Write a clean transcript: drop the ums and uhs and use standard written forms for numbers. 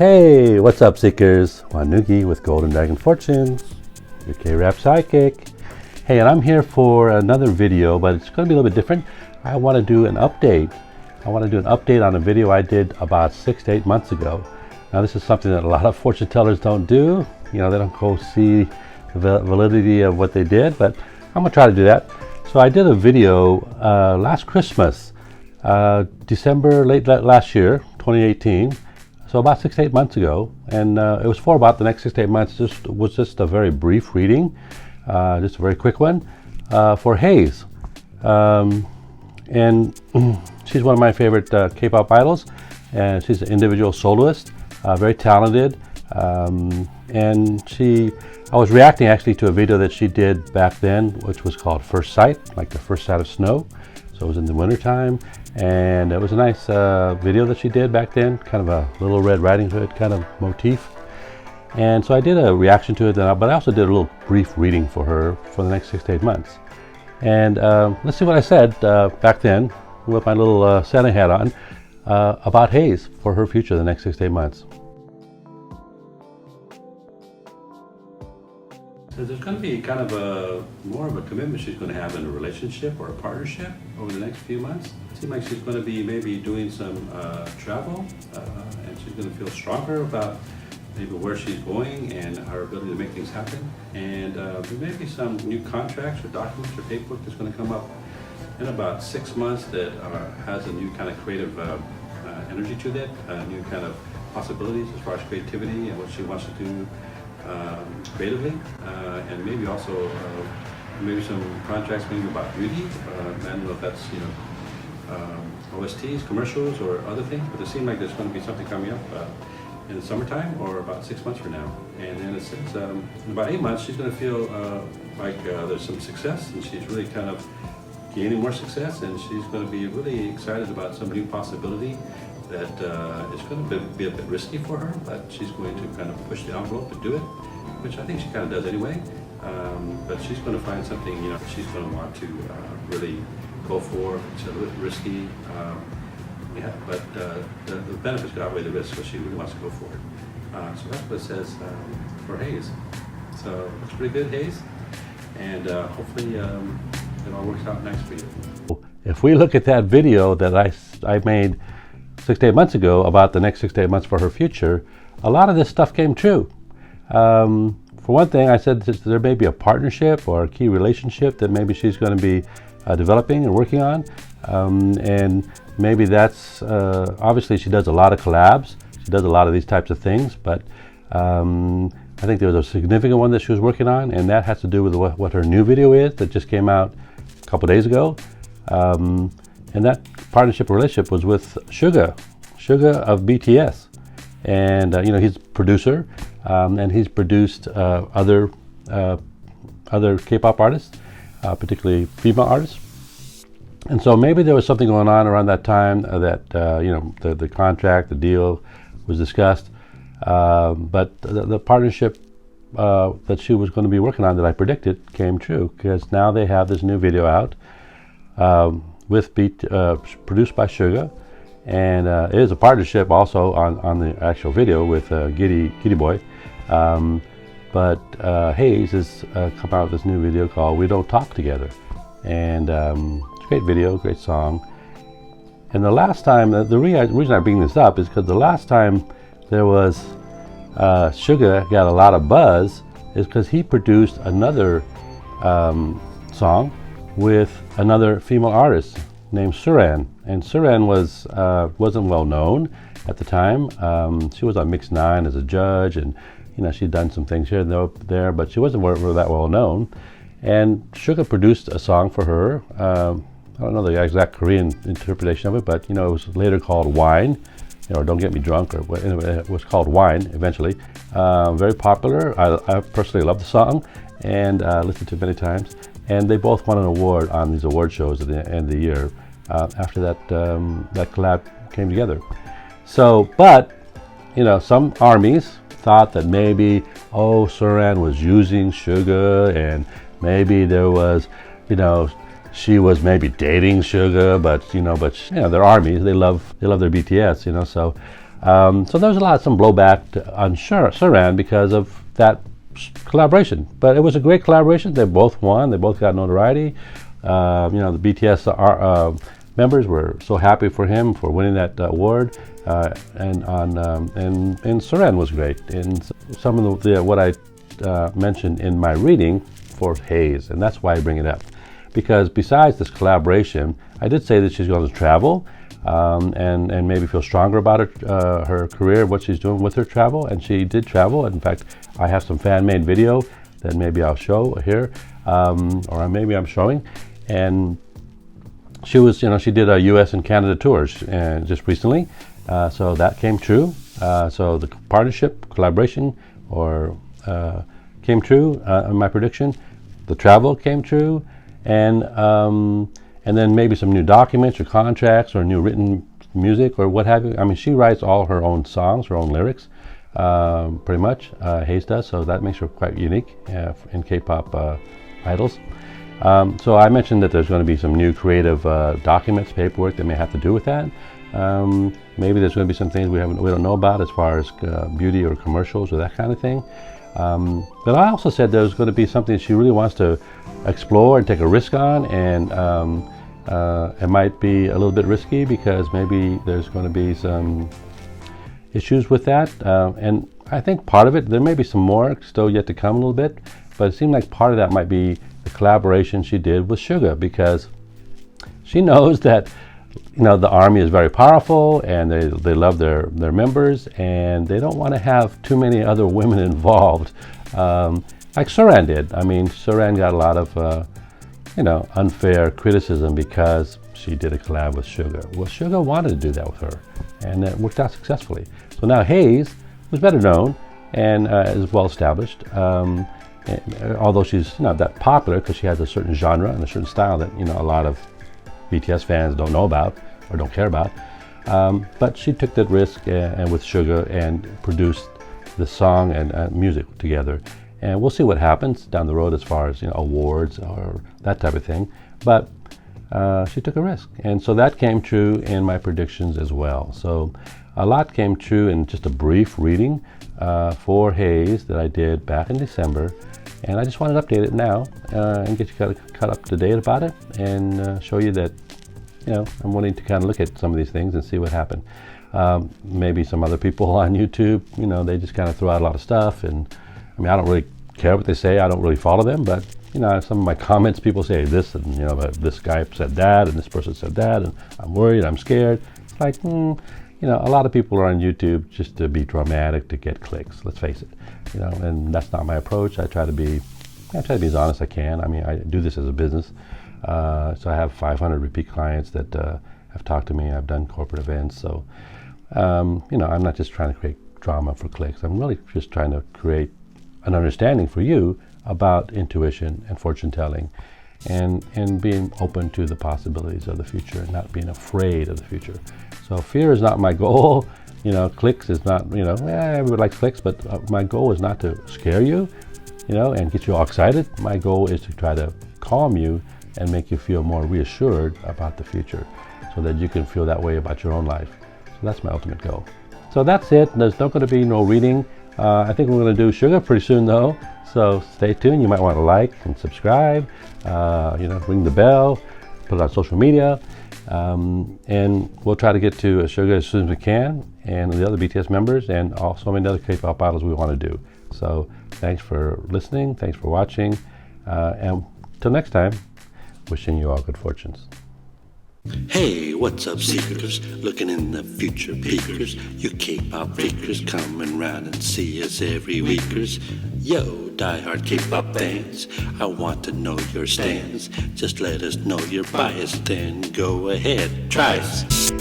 Hey, what's up, Seekers? Wanugee with GoldenDragonFortunes, your K-Rap sidekick. Hey, and I'm here for another video, but it's going to be a little bit different. I want to do an update. I want to do an update on a video I did about 6 to 8 months ago. Now, this is something that a lot of fortune tellers don't do. You know, they don't go see the validity of what they did, but I'm going to try to do that. So I did a video last Christmas, December, late last year, 2018. So about 6 to 8 months ago, and it was for about the next 6 to 8 months. This was just a very brief reading, just a very quick one, for Heize. And she's one of my favorite K-pop idols, and she's an individual soloist, very talented. And I was reacting actually to a video that she did back then, which was called First Sight, like the first sight of snow. So it was in the wintertime, and it was a nice video that she did back then, kind of a Little Red Riding Hood kind of motif. And so I did a reaction to it, but I also did a little brief reading for her for the next 6 to 8 months. And let's see what I said back then with my little Santa hat on about Heize for her future the next 6 to 8 months. So there's going to be kind of more of a commitment she's going to have in a relationship or a partnership over the next few months. It seems like she's going to be maybe doing some travel, and she's going to feel stronger about maybe where she's going and her ability to make things happen. And there may be some new contracts or documents or paperwork that's going to come up in about 6 months that has a new kind of creative energy to that, new kind of possibilities as far as creativity and what she wants to do creatively, and maybe also maybe some contracts maybe about beauty. I don't know if that's OSTs, commercials, or other things, but it seems like there's going to be something coming up in the summertime or about 6 months from now. And then it says in about 8 months she's going to feel like there's some success, and she's really kind of gaining more success, and she's going to be really excited about some new possibility that is going to be a bit risky for her, but she's going to kind of push the envelope and do it, which I think she kind of does anyway. But she's going to find something, that she's going to want to really go for. It's a little risky, but the benefits could outweigh the risk, so she really wants to go for it. So that's what it says for Heize. So looks pretty good, Heize, and hopefully it all works out nice for you. If we look at that video that I made 6 to 8 months ago about the next 6 to 8 months for her future, a lot of this stuff came true. For one thing, I said that there may be a partnership or a key relationship that maybe she's going to be developing and working on. And maybe that's, obviously she does a lot of collabs. She does a lot of these types of things, but I think there was a significant one that she was working on, and that has to do with what her new video is that just came out a couple days ago. And that partnership or relationship was with Suga of BTS. And he's a producer, and he's produced other K-pop artists, particularly female artists. And so maybe there was something going on around that time that the contract, the deal was discussed. But the partnership that she was going to be working on that I predicted came true, because now they have this new video out produced by Suga. And it is a partnership also on the actual video with Giddy Boy. But Heize has come out with this new video called We Don't Talk Together. And it's a great video, great song. And the last time, the reason I bring this up is because the last time there was Suga got a lot of buzz is because he produced another song with another female artist named Suran. And Suran wasn't well known at the time. She was on Mix 9 as a judge, and she'd done some things here and there, but she wasn't really that well known. And Suga produced a song for her. I don't know the exact Korean interpretation of it, but it was later called Wine, or Don't Get Me Drunk, or anyway, it was called Wine eventually. Very popular. I personally love the song and listened to it many times. And they both won an award on these award shows at the end of the year after that collab came together. So, but some armies thought that maybe Suran was using Suga, and maybe there was she was maybe dating Suga, but they're armies. They love their BTS, So So there was some blowback on Suran because of that collaboration. But it was a great collaboration. They both won. They both got notoriety. The BTS members were so happy for him for winning that award. And Suran was great. And some of what I mentioned in my reading for Heize, and that's why I bring it up. Because besides this collaboration, I did say that she's going to travel and maybe feel stronger about her career, what she's doing with her travel. And she did travel. In fact, I have some fan-made video that maybe I'll show here, or maybe I'm showing. And she was, she did a U.S. and Canada tours just recently. So that came true. So the collaboration, came true in my prediction. The travel came true. And then maybe some new documents or contracts or new written music or what have you. I mean, she writes all her own songs, her own lyrics, pretty much. Heize does, so that makes her quite unique in K-pop idols. So I mentioned that there's going to be some new creative documents, paperwork that may have to do with that. Maybe there's going to be some things we don't know about as far as beauty or commercials or that kind of thing. But I also said there's going to be something she really wants to explore and take a risk on, and it might be a little bit risky because maybe there's going to be some issues with that. And I think part of it, there may be some more still yet to come a little bit, but it seemed like part of that might be the collaboration she did with Suga, because she knows that the army is very powerful and they love their members, and they don't want to have too many other women involved, like Suran did. I mean, Suran got a lot of unfair criticism because she did a collab with Suga. Well, Suga wanted to do that with her, and it worked out successfully. So now Heize, who's better known and is well established, although she's not that popular because she has a certain genre and a certain style that a lot of BTS fans don't know about or don't care about, but she took that risk and with Suga and produced the song and music together. And we'll see what happens down the road as far as awards or that type of thing. But she took a risk, and so that came true in my predictions as well. So a lot came true in just a brief reading for Heize that I did back in December. And I just wanted to update it now and get you caught up to date about it, and show you that I'm wanting to kind of look at some of these things and see what happened. Maybe some other people on YouTube, they just kind of throw out a lot of stuff, and I mean, I don't really care what they say. I don't really follow them, but some of my comments, people say this, and this guy said that, and this person said that, and I'm worried, I'm scared. It's like, a lot of people are on YouTube just to be dramatic, to get clicks. Let's face it, and that's not my approach. I try to be as honest as I can. I mean, I do this as a business, so I have 500 repeat clients that have talked to me. I've done corporate events, so I'm not just trying to create drama for clicks. I'm really just trying to create an understanding for you about intuition and fortune telling, and being open to the possibilities of the future and not being afraid of the future. So fear is not my goal. Clicks is not, everybody likes clicks, but my goal is not to scare you, and get you all excited. My goal is to try to calm you and make you feel more reassured about the future, so that you can feel that way about your own life. So that's my ultimate goal. So that's it. There's not going to be no reading. I think we're going to do Suga pretty soon though. So stay tuned. You might want to like and subscribe, ring the bell, put it on social media. And we'll try to get to Suga as soon as we can, and the other BTS members, and also many other K-pop idols we want to do. So thanks for listening, thanks for watching, and till next time, wishing you all good fortunes. Hey, what's up, seekers? Looking in the future peekers. You K-pop fakers coming round and see us every weekers. Yo, die-hard K-pop fans, I want to know your stance. Just let us know your bias, then go ahead, try us.